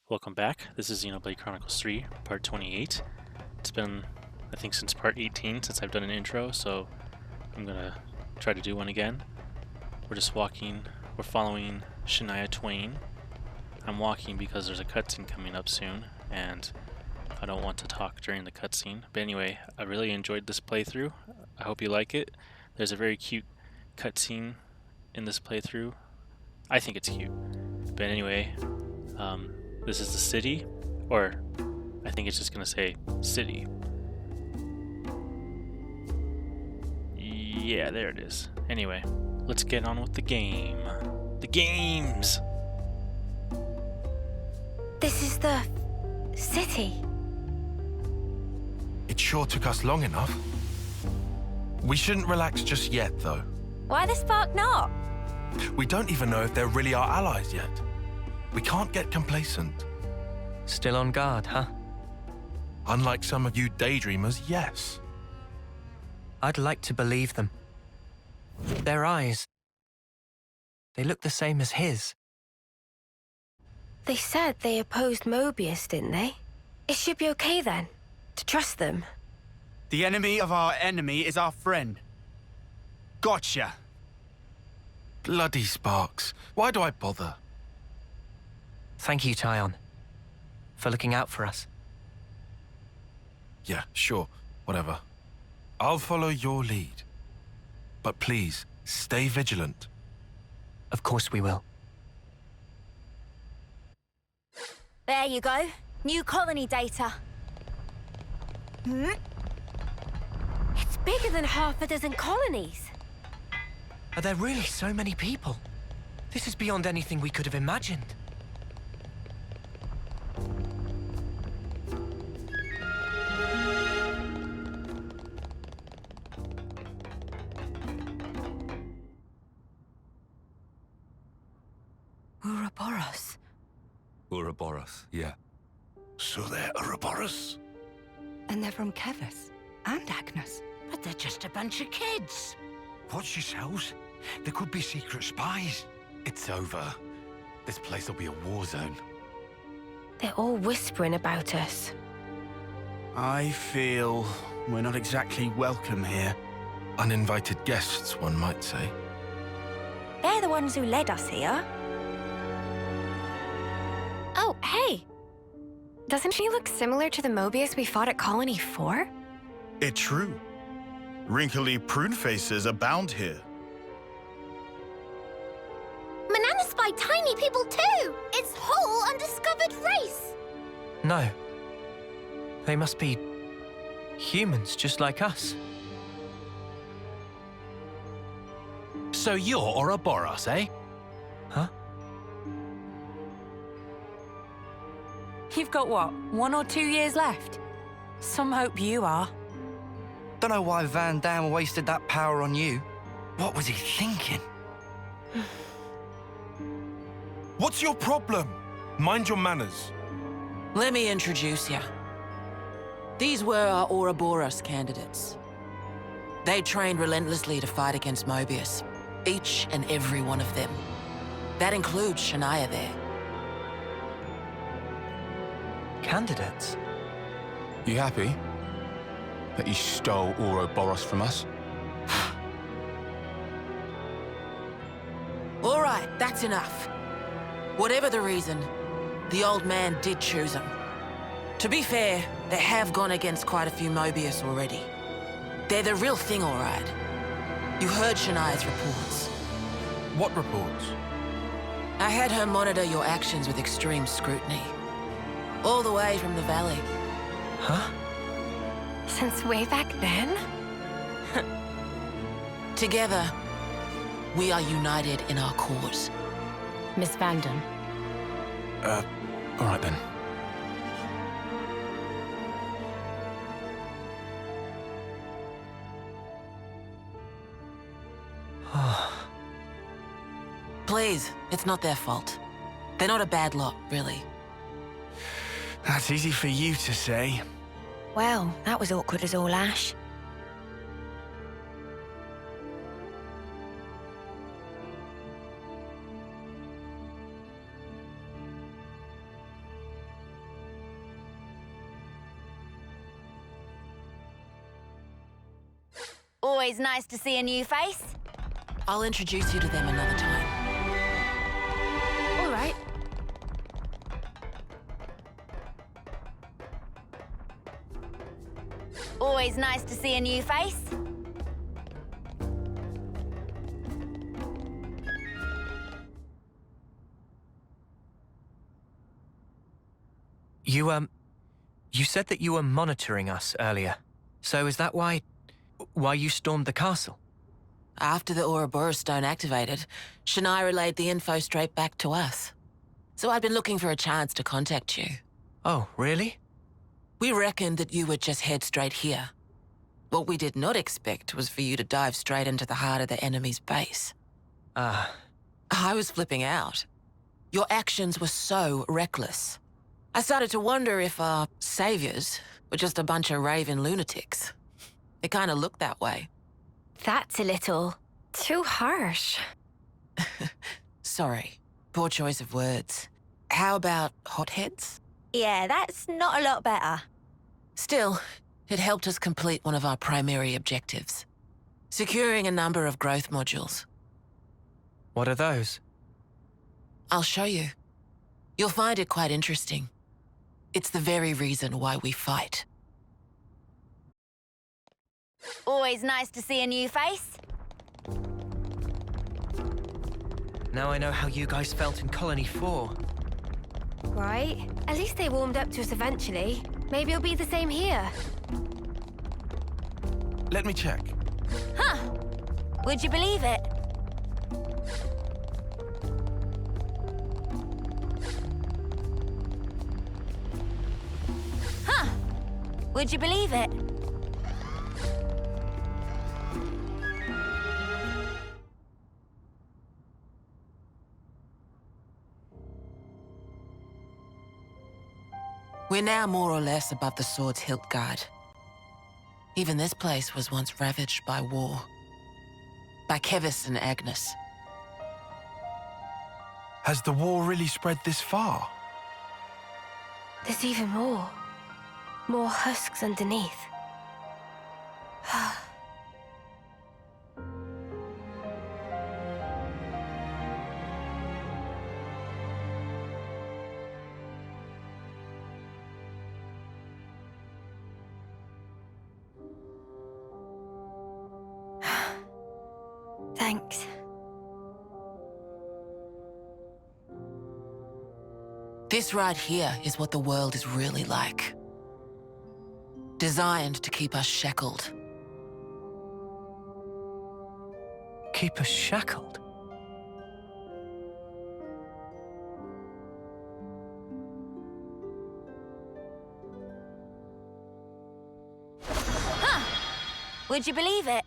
Welcome back. This is Xenoblade Chronicles 3, part 28. It's been, I think, since part 18 since I've done an intro, so I'm gonna try to do one again. We're just walking, we're following Shania Twain. I'm walking because there's a cutscene coming up soon, and I don't want to talk during the cutscene. But anyway, I really enjoyed this playthrough. I hope you like it. There's a very cute cutscene in this playthrough. I think it's cute. But anyway, this is the city, or I think it's just gonna say city. Yeah, there it is. Anyway, let's get on with the game. The games! This is the city. It sure took us long enough. We shouldn't relax just yet, though. Why the spark not? We don't even know if they're really our allies yet. We can't get complacent. Still on guard, huh? Unlike some of you daydreamers, yes. I'd like to believe them. Their eyes, they look the same as his. They said they opposed Moebius, didn't they? It should be okay then, to trust them. The enemy of our enemy is our friend. Gotcha. Bloody Sparks. Why do I bother? Thank you, Tyon, for looking out for us. Yeah, sure. Whatever. I'll follow your lead. But please, stay vigilant. Of course we will. There you go. New colony data. It's bigger than half a dozen colonies. Are there really so many people? This is beyond anything we could have imagined. Ouroboros. Ouroboros, yeah. So they're Ouroboros? And they're from Kevis and Agnes. But they're just a bunch of kids. Watch yourselves. There could be secret spies. It's over. This place will be a war zone. They're all whispering about us. I feel we're not exactly welcome here. Uninvited guests, one might say. They're the ones who led us here. Oh, hey! Doesn't she look similar to the Moebius we fought at Colony 4? It's true. Wrinkly prune faces abound here. Manana spy tiny people too! It's whole undiscovered race! No. They must be humans just like us. So you're Ouroboros, eh? Huh? You've got what, 1 or 2 years left? Some hope you are. Don't know why Van Damme wasted that power on you. What was he thinking? What's your problem? Mind your manners. Let me introduce you. These were our Ouroboros candidates. They trained relentlessly to fight against Moebius. Each and every one of them. That includes Shania there. Candidates? You happy that you stole Ouroboros from us? All right, that's enough. Whatever the reason, the old man did choose them. To be fair, they have gone against quite a few Moebius already. They're the real thing, all right. You heard Shania's reports. What reports? I had her monitor your actions with extreme scrutiny. All the way from the valley. Huh? Since way back then? Together, we are united in our cause. Miss Vanden. All right then. Please, it's not their fault. They're not a bad lot, really. That's easy for you to say. Well, that was awkward as all ash. Always nice to see a new face. I'll introduce you to them another time. All right. Always nice to see a new face. You said that you were monitoring us earlier. So is that why you stormed the castle? After the Ouroboros stone activated, Shania relayed the info straight back to us. So I'd been looking for a chance to contact you. Oh, really? We reckoned that you would just head straight here. What we did not expect was for you to dive straight into the heart of the enemy's base. Ah. I was flipping out. Your actions were so reckless. I started to wonder if our saviors were just a bunch of raving lunatics. It kind of looked that way. That's a little too harsh. Sorry. Poor choice of words. How about hotheads? Yeah, that's not a lot better. Still, it helped us complete one of our primary objectives. Securing a number of growth modules. What are those? I'll show you. You'll find it quite interesting. It's the very reason why we fight. Always nice to see a new face. Now I know how you guys felt in Colony 4. Right. At least they warmed up to us eventually. Maybe it'll be the same here. Let me check. Huh. Would you believe it? Huh. Would you believe it? We're now more or less above the Sword's Hilt Guard. Even this place was once ravaged by war. By Kevis and Agnes. Has the war really spread this far? There's even more. More husks underneath. Thanks. This right here is what the world is really like. Designed to keep us shackled. Keep us shackled? Huh. Would you believe it?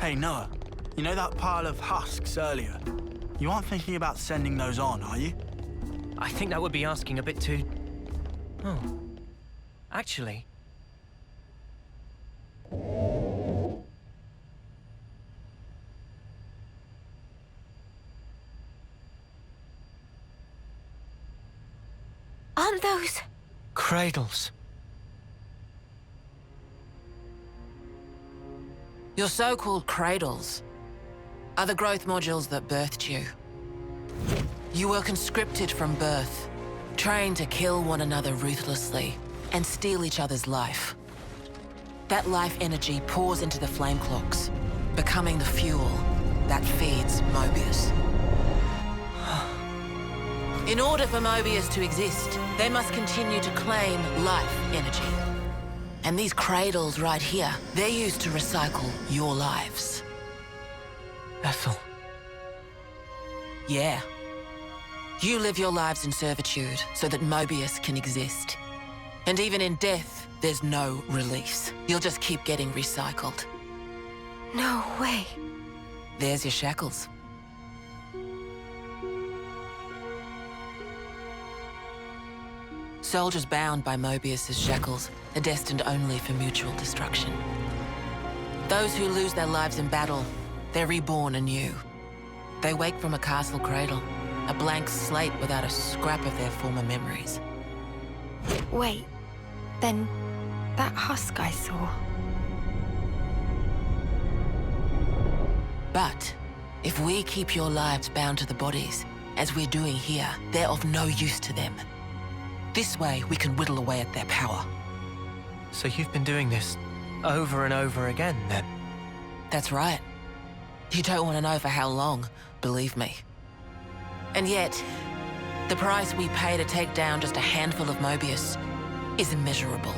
Hey, Noah. You know that pile of husks earlier? You aren't thinking about sending those on, are you? I think that would be asking a bit too... Oh. Actually... Aren't those... Cradles. Your so-called cradles are the growth modules that birthed you. You were conscripted from birth, trained to kill one another ruthlessly and steal each other's life. That life energy pours into the flame clocks, becoming the fuel that feeds Moebius. In order for Moebius to exist, they must continue to claim life energy. And these cradles right here, they're used to recycle your lives. Ethel. Yeah. You live your lives in servitude so that Moebius can exist. And even in death, there's no release. You'll just keep getting recycled. No way. There's your shackles. Soldiers bound by Moebius's shackles are destined only for mutual destruction. Those who lose their lives in battle, they're reborn anew. They wake from a castle cradle, a blank slate without a scrap of their former memories. Wait, then That husk I saw. But if we keep your lives bound to the bodies, as we're doing here, they're of no use to them. This way, we can whittle away at their power. So you've been doing this over and over again, then? That's right. You don't want to know for how long, believe me. And yet, the price we pay to take down just a handful of Moebius is immeasurable.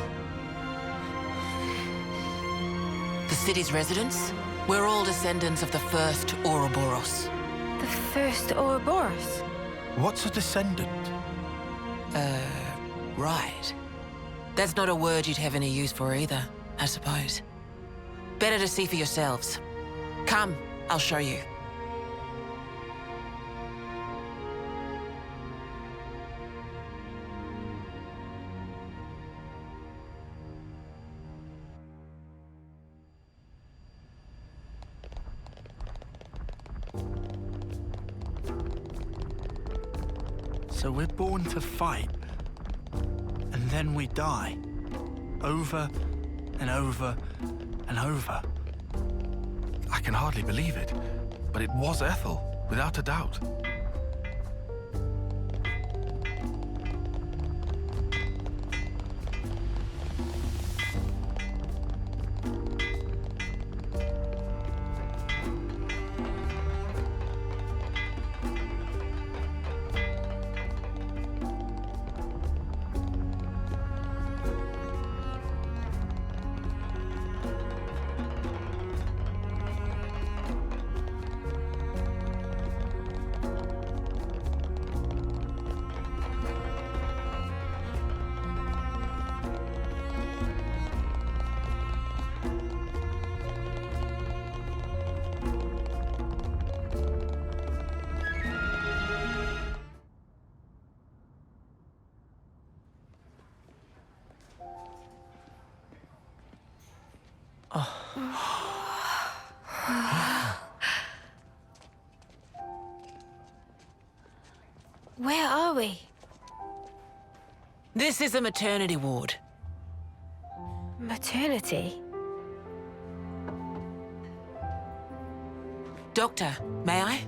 The city's residents, we're all descendants of the first Ouroboros. The first Ouroboros? What's a descendant? Right. That's not a word you'd have any use for either, I suppose. Better to see for yourselves. Come, I'll show you. So we're born to fight, and then we die. Over and over and over. I can hardly believe it, but it was Ethel, without a doubt. Where are we? This is a maternity ward. Maternity? Doctor, may I?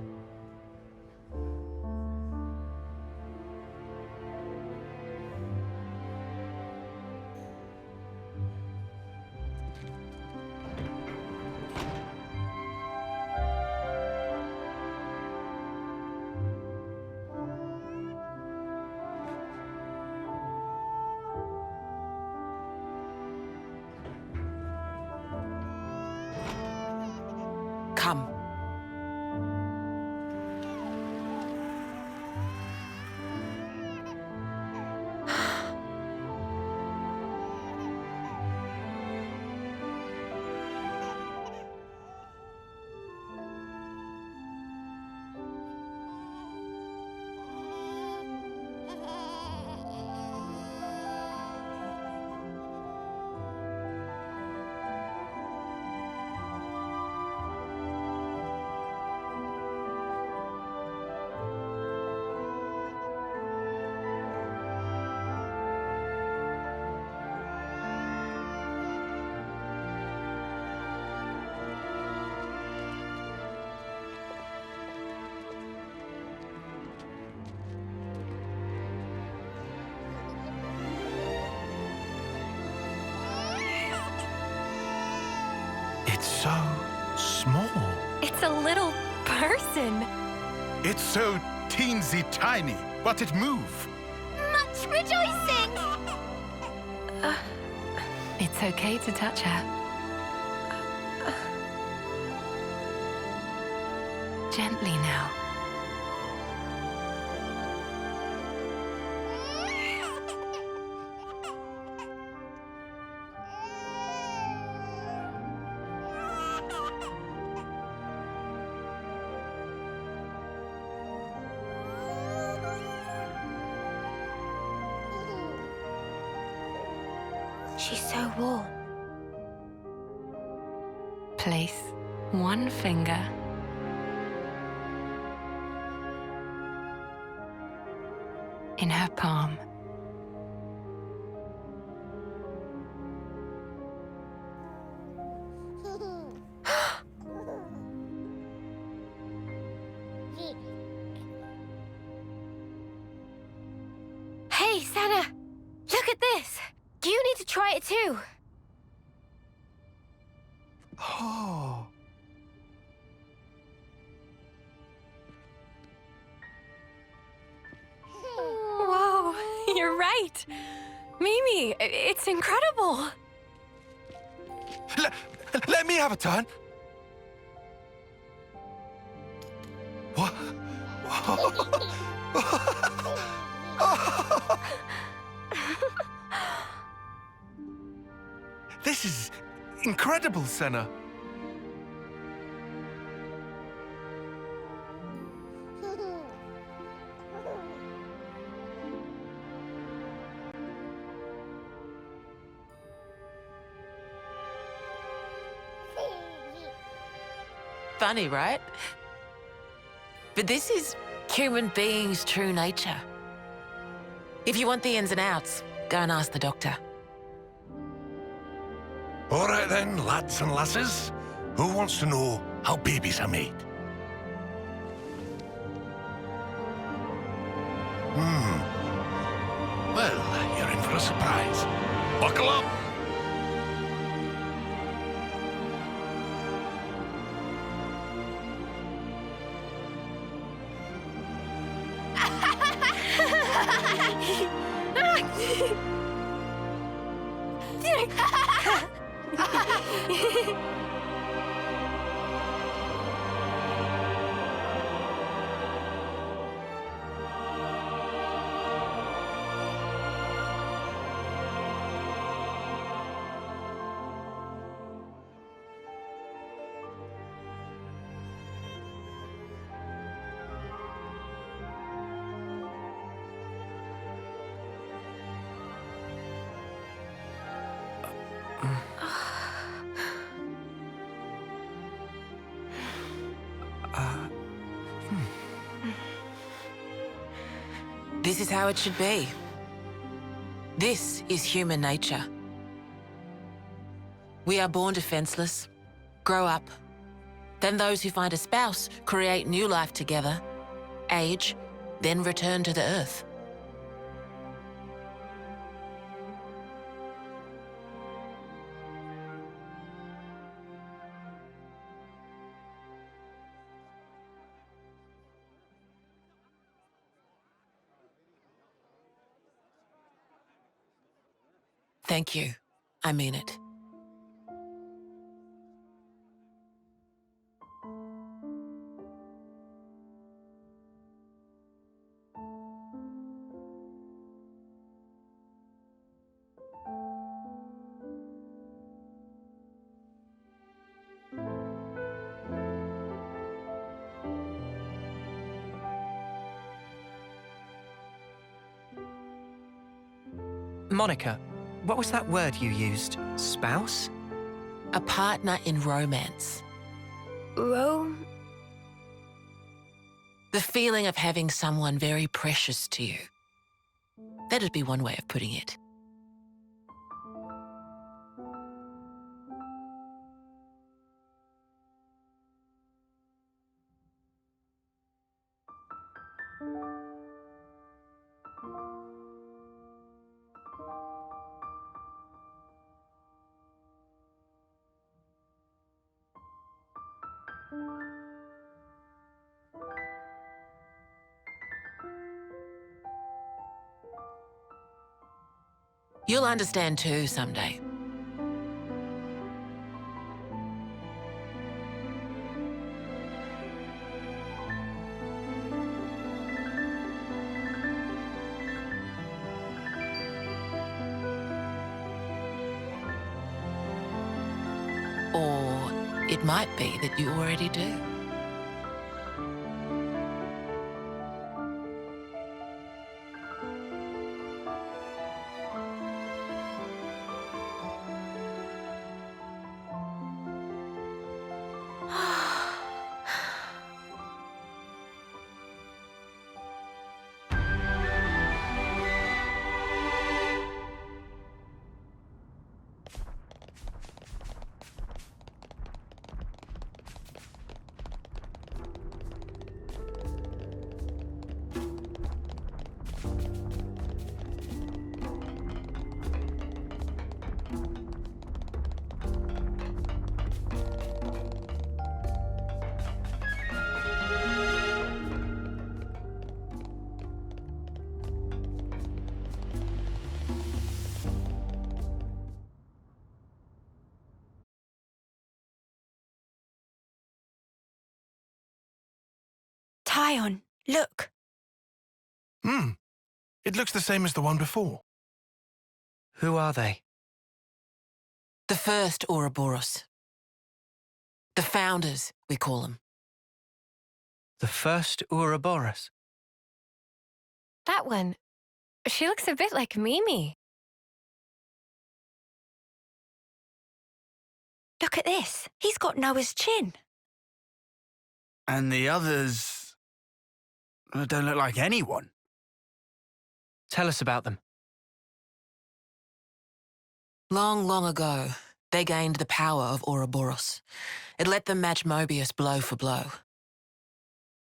Come. It's so small. It's a little person. It's so teensy tiny, but it move. Much rejoicing! It's okay to touch her. Gently now. She's so warm. Place one finger in her palm. Hey, Senna! Look at this! You need to try it too! Oh. Whoa, you're right! Mimi, it's incredible! Let me have a turn. What? This is incredible, Senna. Funny, right? But this is human beings' true nature. If you want the ins and outs, go and ask the doctor. All right then, lads and lasses. Who wants to know how babies are made? Well, you're in for a surprise. Buckle up! This is how it should be. This is human nature. We are born defenseless, grow up. Then those who find a spouse create new life together, age, then return to the earth. Thank you. I mean it. Monica, what was that word you used? Spouse? A partner in romance. The feeling of having someone very precious to you. That'd be one way of putting it. You'll understand too someday. Or it might be that you already do. Ion, look. It looks the same as the one before. Who are they? The first Ouroboros. The founders, we call them. The first Ouroboros? That one. She looks a bit like Mimi. Look at this. He's got Noah's chin. And the others don't look like anyone. Tell us about them. Long, long ago, they gained the power of Ouroboros. It let them match Moebius blow for blow.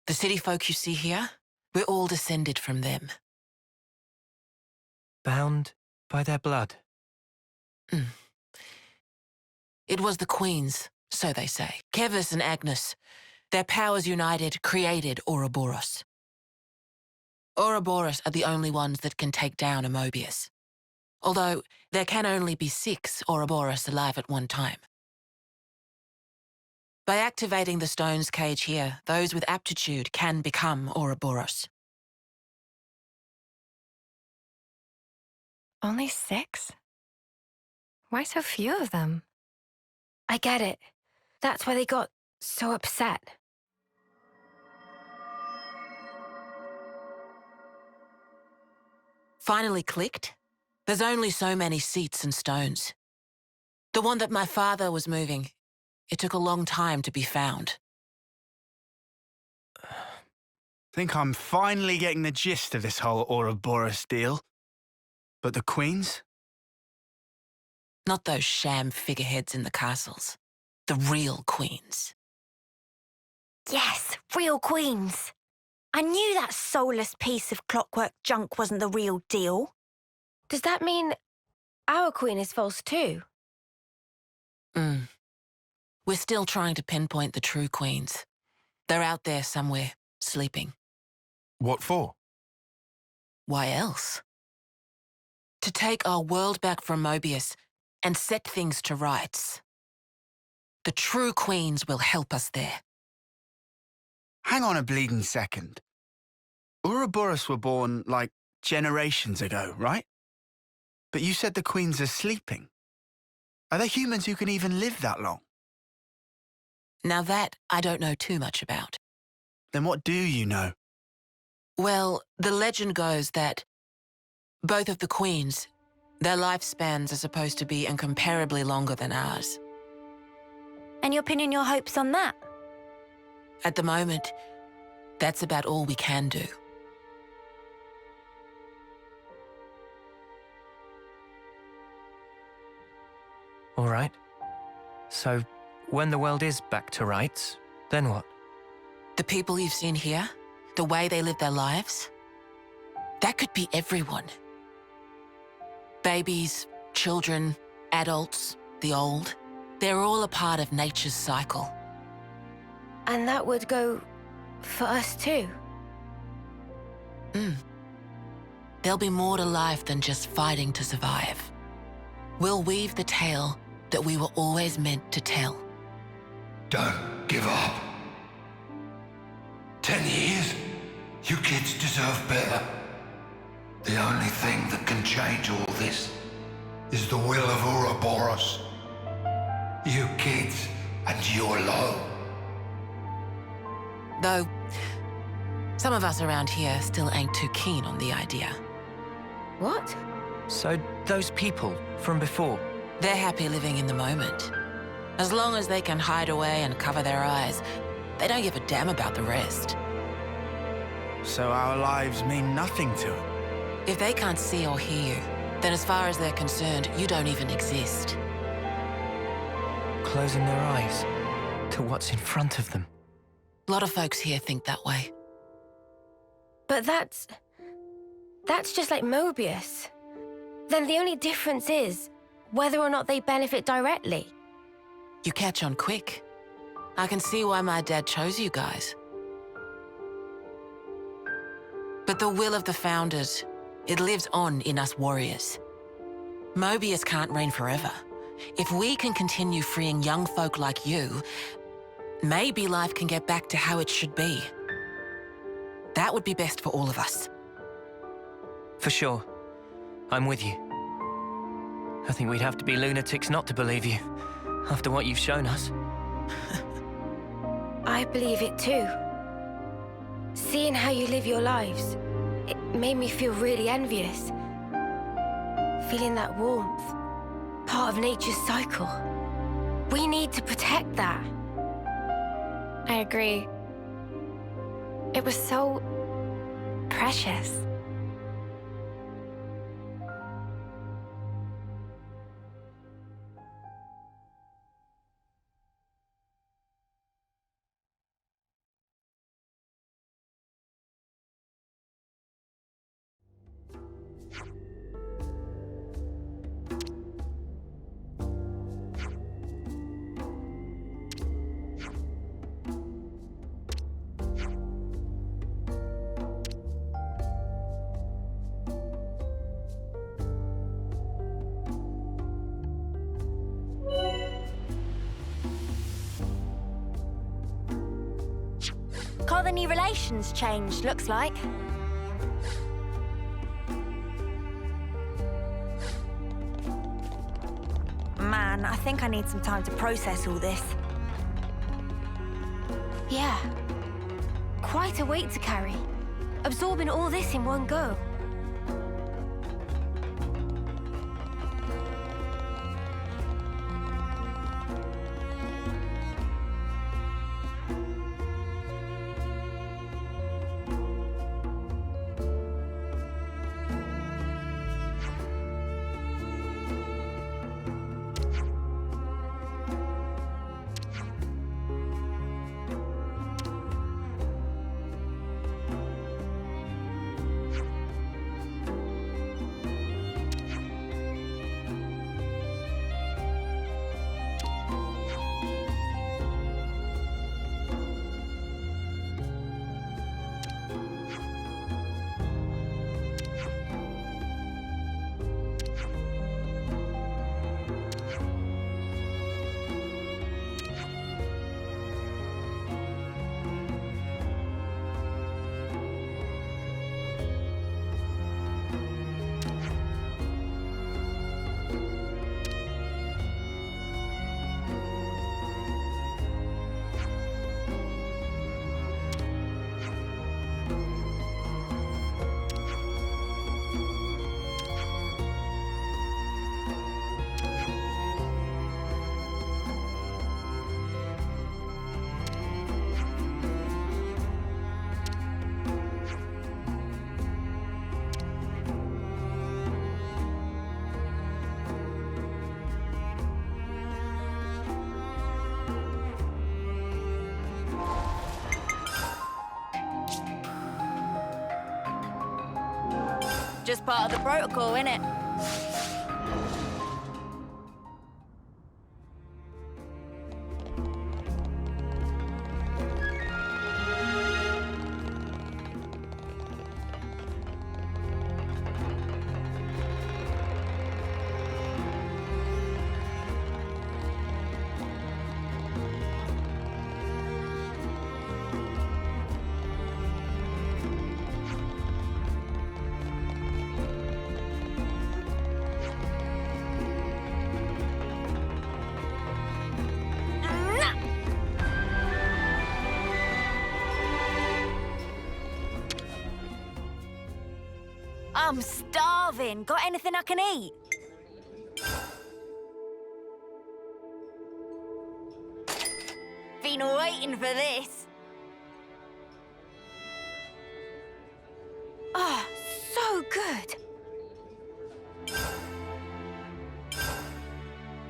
The city folk you see here, we're all descended from them. Bound by their blood? It was the queens, so they say. Kevis and Agnes. Their powers united created Ouroboros. Ouroboros are the only ones that can take down a Moebius. Although, there can only be 6 Ouroboros alive at one time. By activating the stone's cage here, those with aptitude can become Ouroboros. Only 6? Why so few of them? I get it. That's why they got so upset. Finally clicked? There's only so many seats and stones. The one that my father was moving, it took a long time to be found. Think I'm finally getting the gist of this whole Ouroboros deal. But the queens? Not those sham figureheads in the castles. The real queens. Yes, real queens. I knew that soulless piece of clockwork junk wasn't the real deal. Does that mean our queen is false too? We're still trying to pinpoint the true queens. They're out there somewhere, sleeping. What for? Why else? To take our world back from Moebius and set things to rights. The true queens will help us there. Hang on a bleeding second. Ouroboros were born, like, generations ago, right? But you said the queens are sleeping. Are there humans who can even live that long? Now that I don't know too much about. Then what do you know? Well, the legend goes that both of the queens, their lifespans are supposed to be incomparably longer than ours. And you're pinning your hopes on that? At the moment, that's about all we can do. All right. So, when the world is back to rights, then what? The people you've seen here, the way they live their lives, that could be everyone. Babies, children, adults, the old, they're all a part of nature's cycle. And that would go for us too? There'll be more to life than just fighting to survive. We'll weave the tale that we were always meant to tell. Don't give up. 10 years? You kids deserve better. The only thing that can change all this is the will of Ouroboros. You kids, and you alone. Though, some of us around here still ain't too keen on the idea. What? So, those people from before? They're happy living in the moment. As long as they can hide away and cover their eyes, they don't give a damn about the rest. So our lives mean nothing to them? If they can't see or hear you, then as far as they're concerned, you don't even exist. Closing their eyes to what's in front of them. A lot of folks here think that way. But that's just like Moebius. Then the only difference is whether or not they benefit directly. You catch on quick. I can see why my dad chose you guys. But the will of the Founders, it lives on in us warriors. Moebius can't reign forever. If we can continue freeing young folk like you, maybe life can get back to how it should be. That would be best for all of us. For sure. I'm with you. I think we'd have to be lunatics not to believe you, after what you've shown us. I believe it too. Seeing how you live your lives, it made me feel really envious. Feeling that warmth, part of nature's cycle. We need to protect that. I agree. It was so precious. Colony relations changed, looks like. Man, I think I need some time to process all this. Yeah. Quite a weight to carry. Absorbing all this in one go. Just part of the protocol, innit? I'm starving. Got anything I can eat? Been waiting for this. Ah, so good.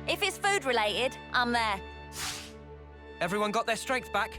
If it's food related, I'm there. Everyone got their strength back?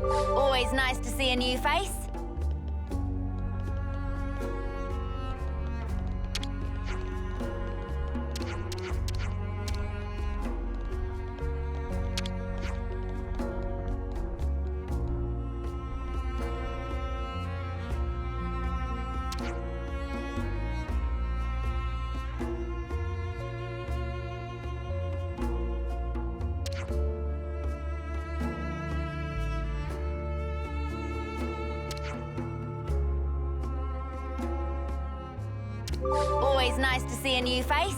Always nice to see a new face. Always nice to see a new face.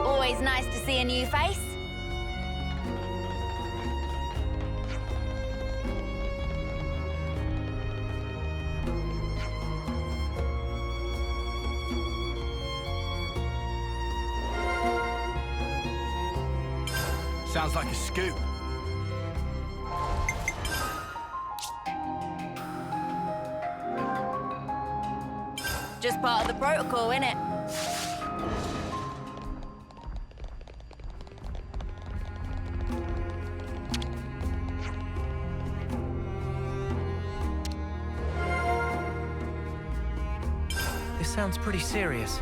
Always nice to see a new face. Sounds like a scoop. Just part of the protocol, innit? This sounds pretty serious.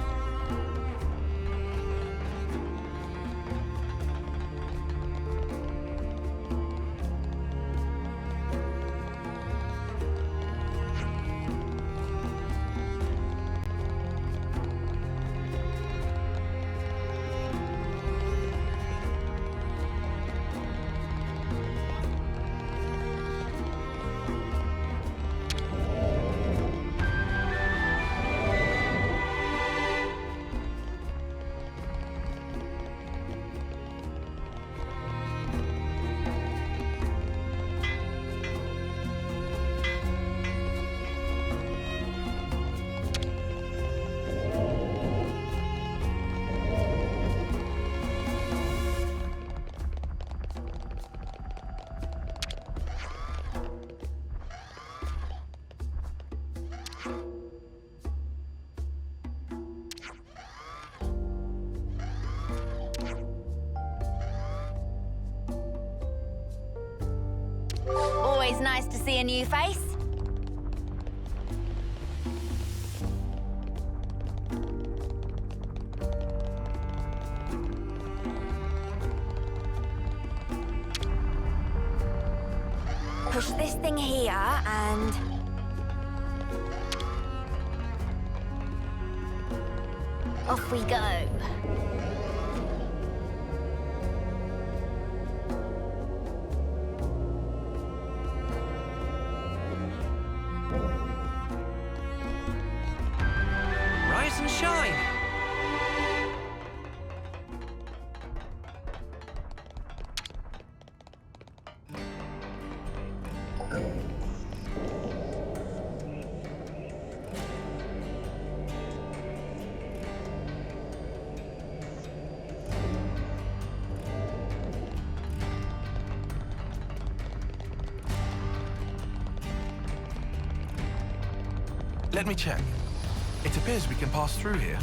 Always nice to see a new face. Push this thing here and... off we go. Rise and shine! Let me check. It appears we can pass through here.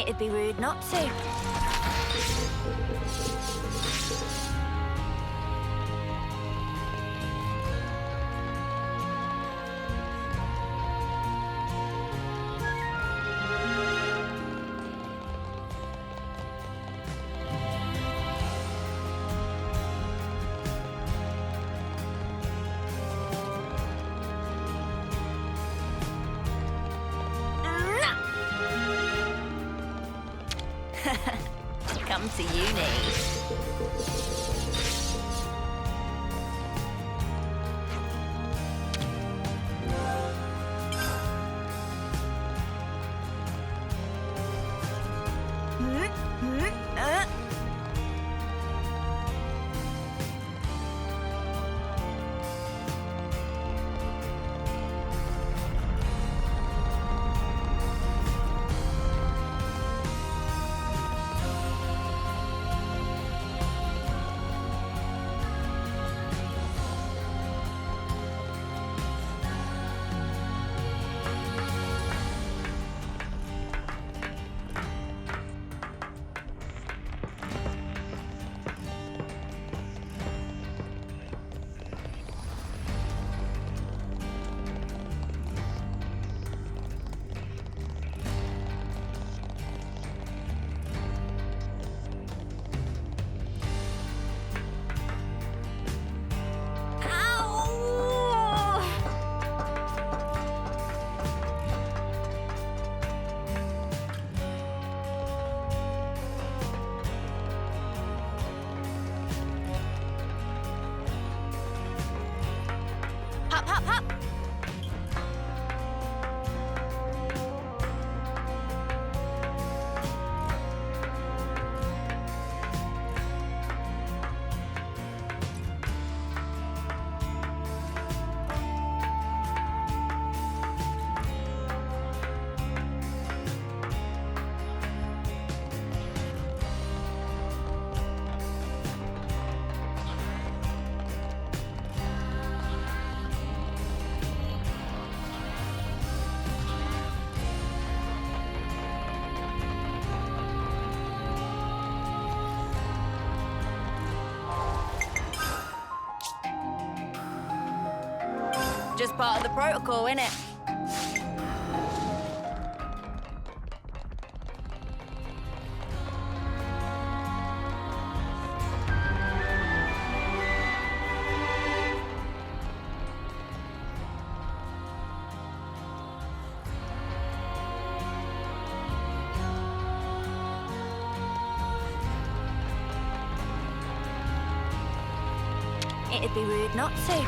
It'd be rude not to. Come to uni. Hop, hop, hop! Just part of the protocol, innit? It'd be rude not to.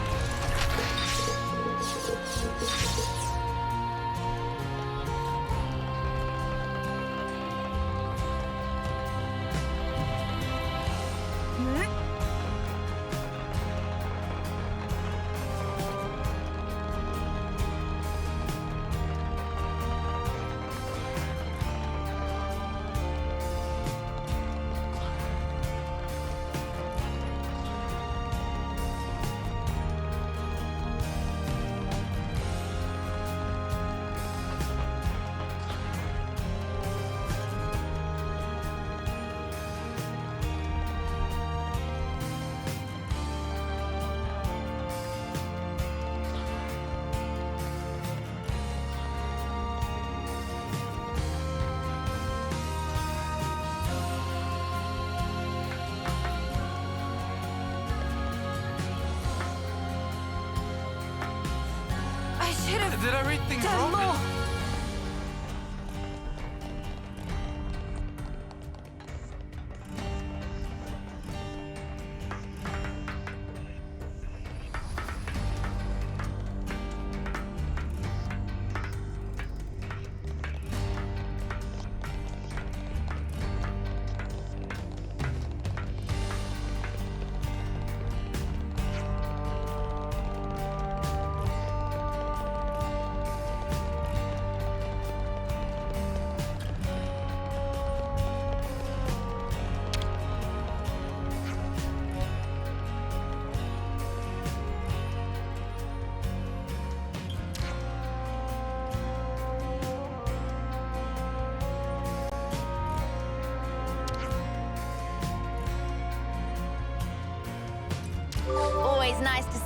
Did I read things wrong? More.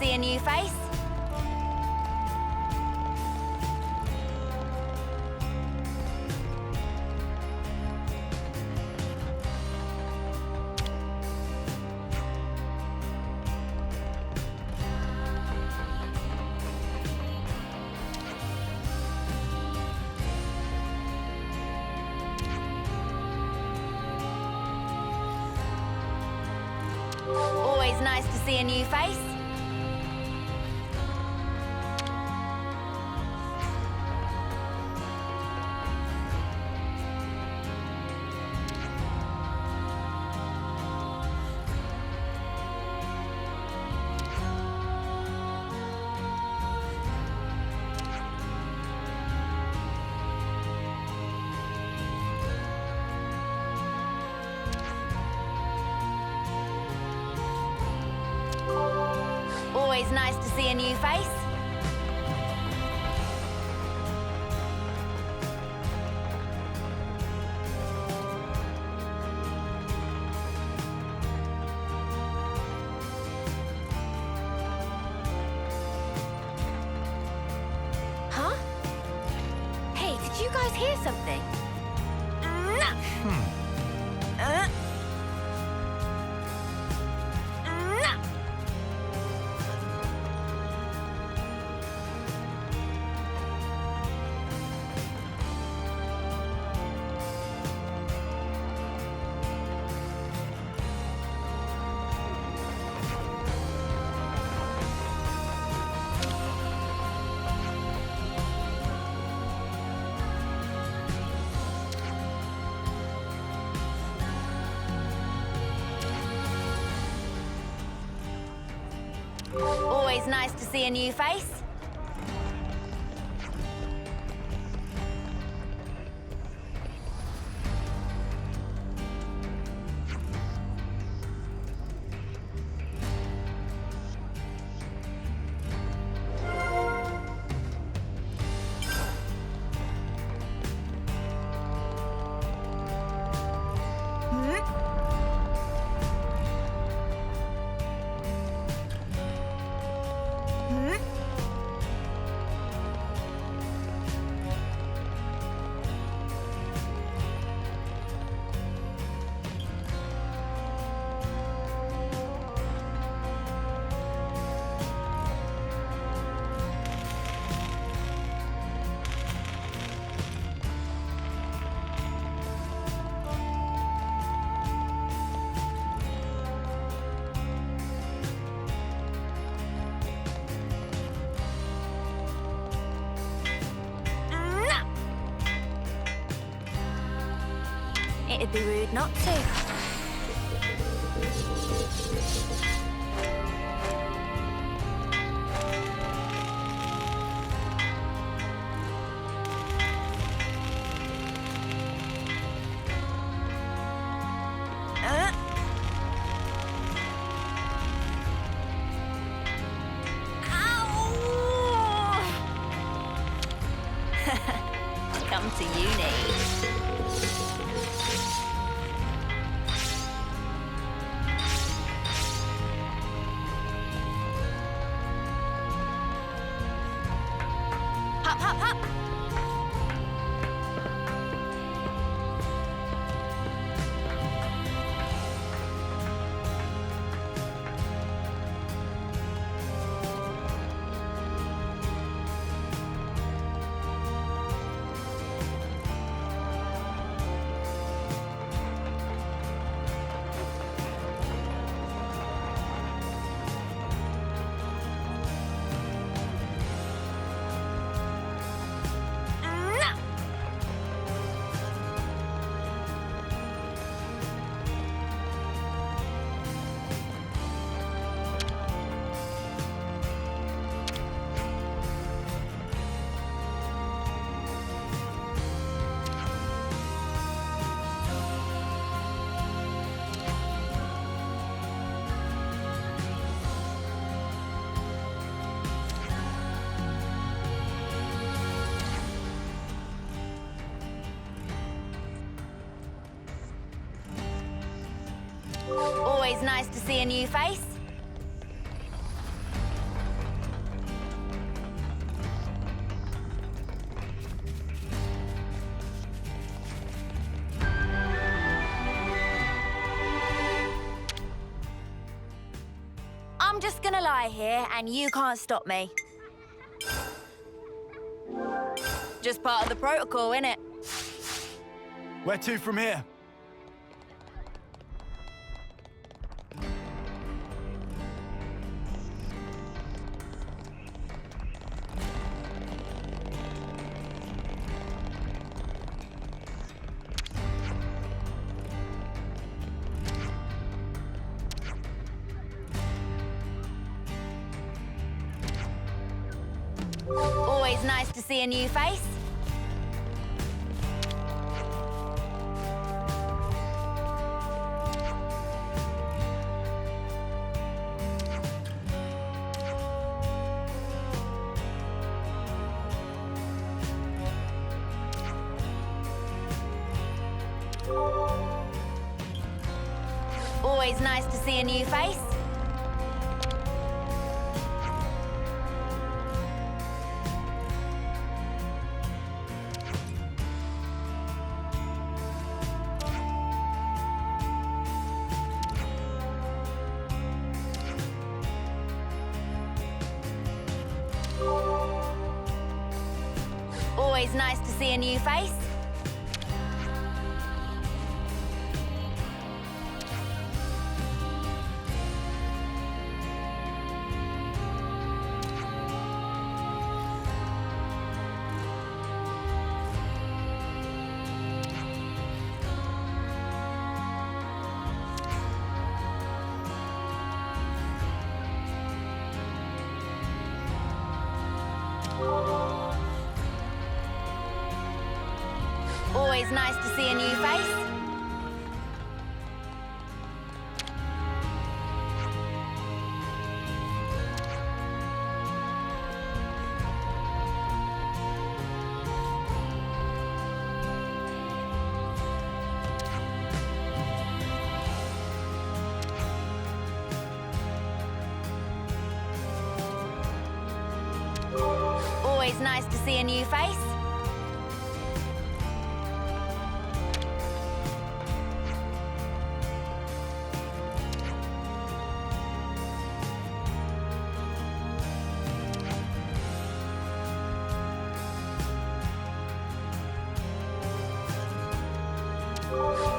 see a new face. Always nice to see a new face. Always nice to see a new face. Huh? Hey, did you guys hear something? Always nice to see a new face. It'd be rude not to. Come to uni. Hop, hop, hop. Always nice to see a new face. fly here, and you can't stop me. Just part of the protocol, innit? Where to from here? Always nice to see a new face. Always nice to see a new face. Always nice to see a new face. Always nice to see a new face. Always nice to see a new face.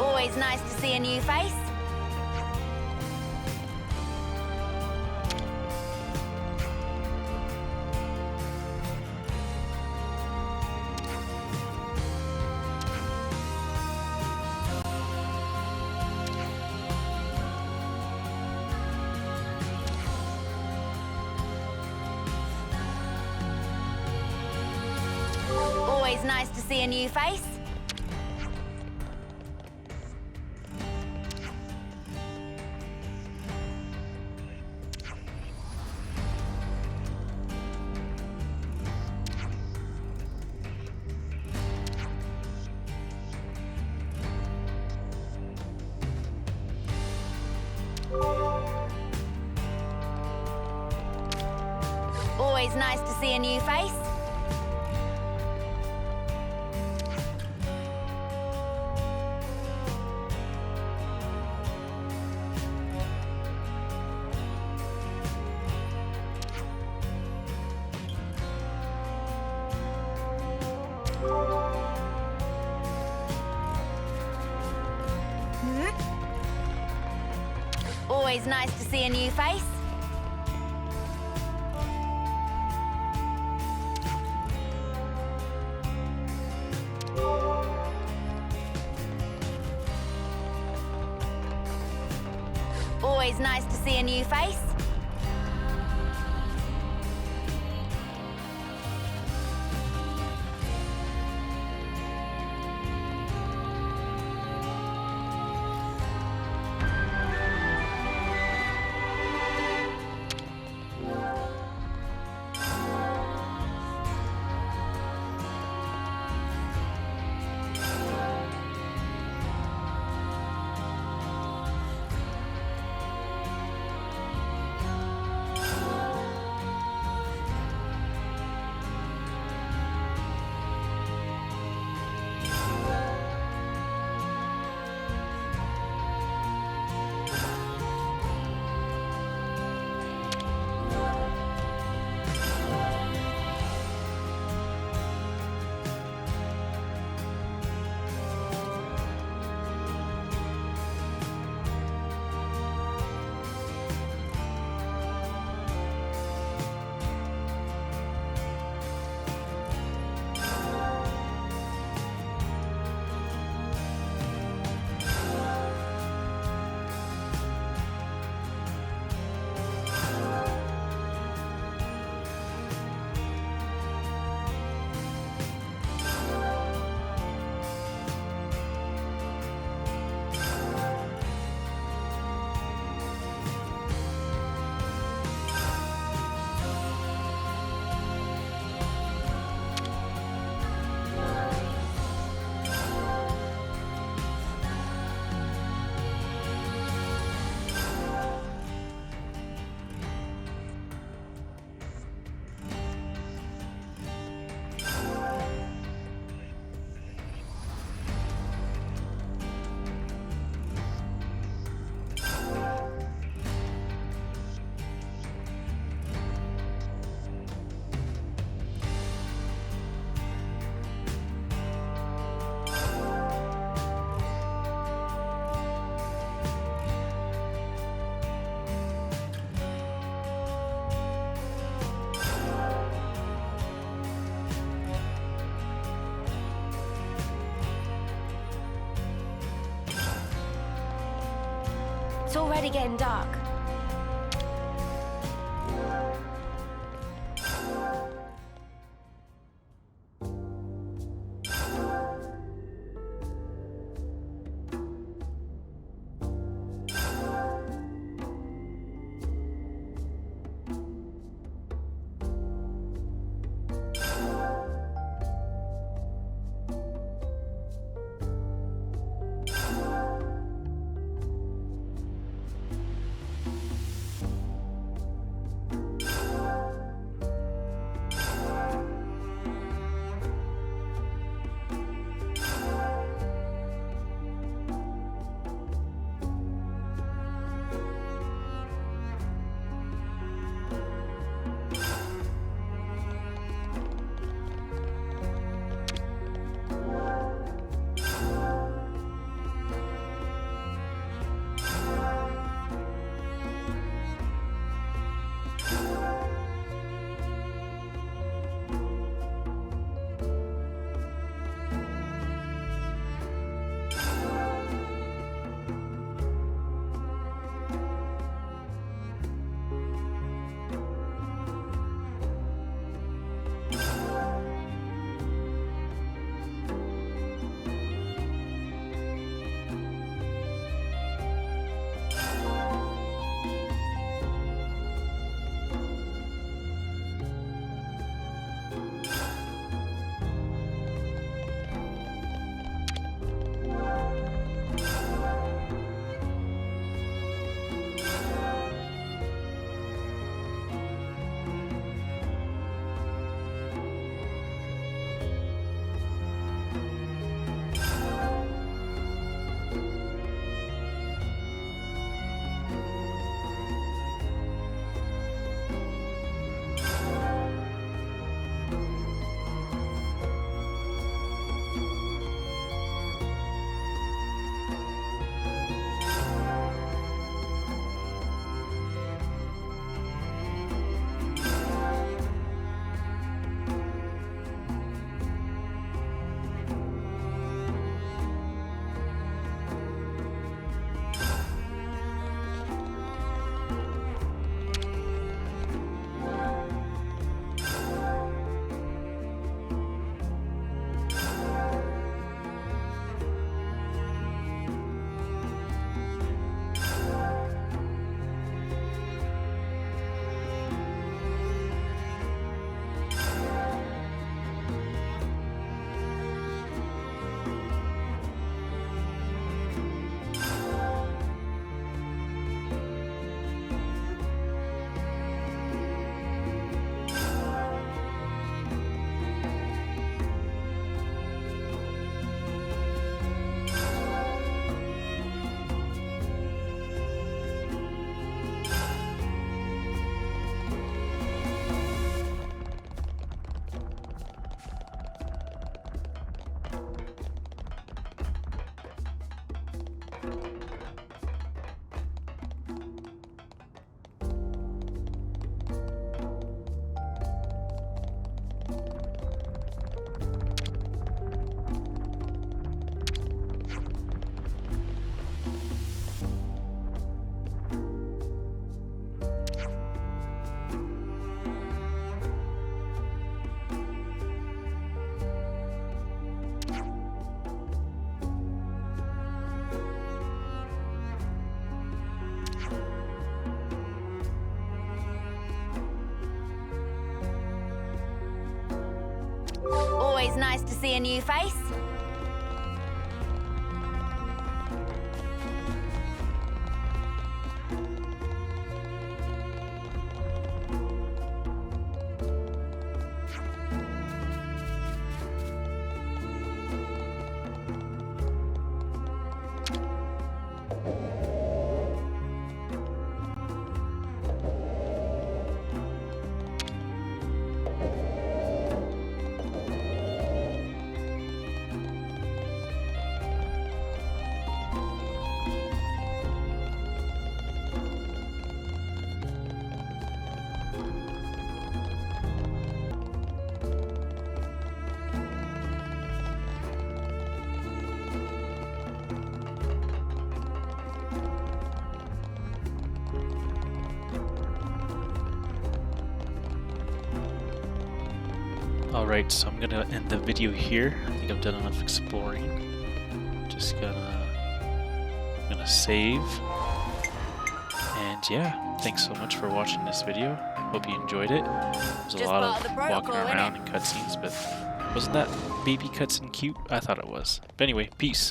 Always nice to see a new face. Always nice to see a new face. Always nice to see a new face. Always nice to see a new face. Always nice to see a new face. It's already getting dark. Always nice to see a new face. Alright, so I'm gonna end the video here. I think I've done enough exploring. Just gonna save. And yeah, thanks so much for watching this video. Hope you enjoyed it. There's a lot of walking around and cutscenes, but wasn't that baby cutscene cute? I thought it was. But anyway, peace.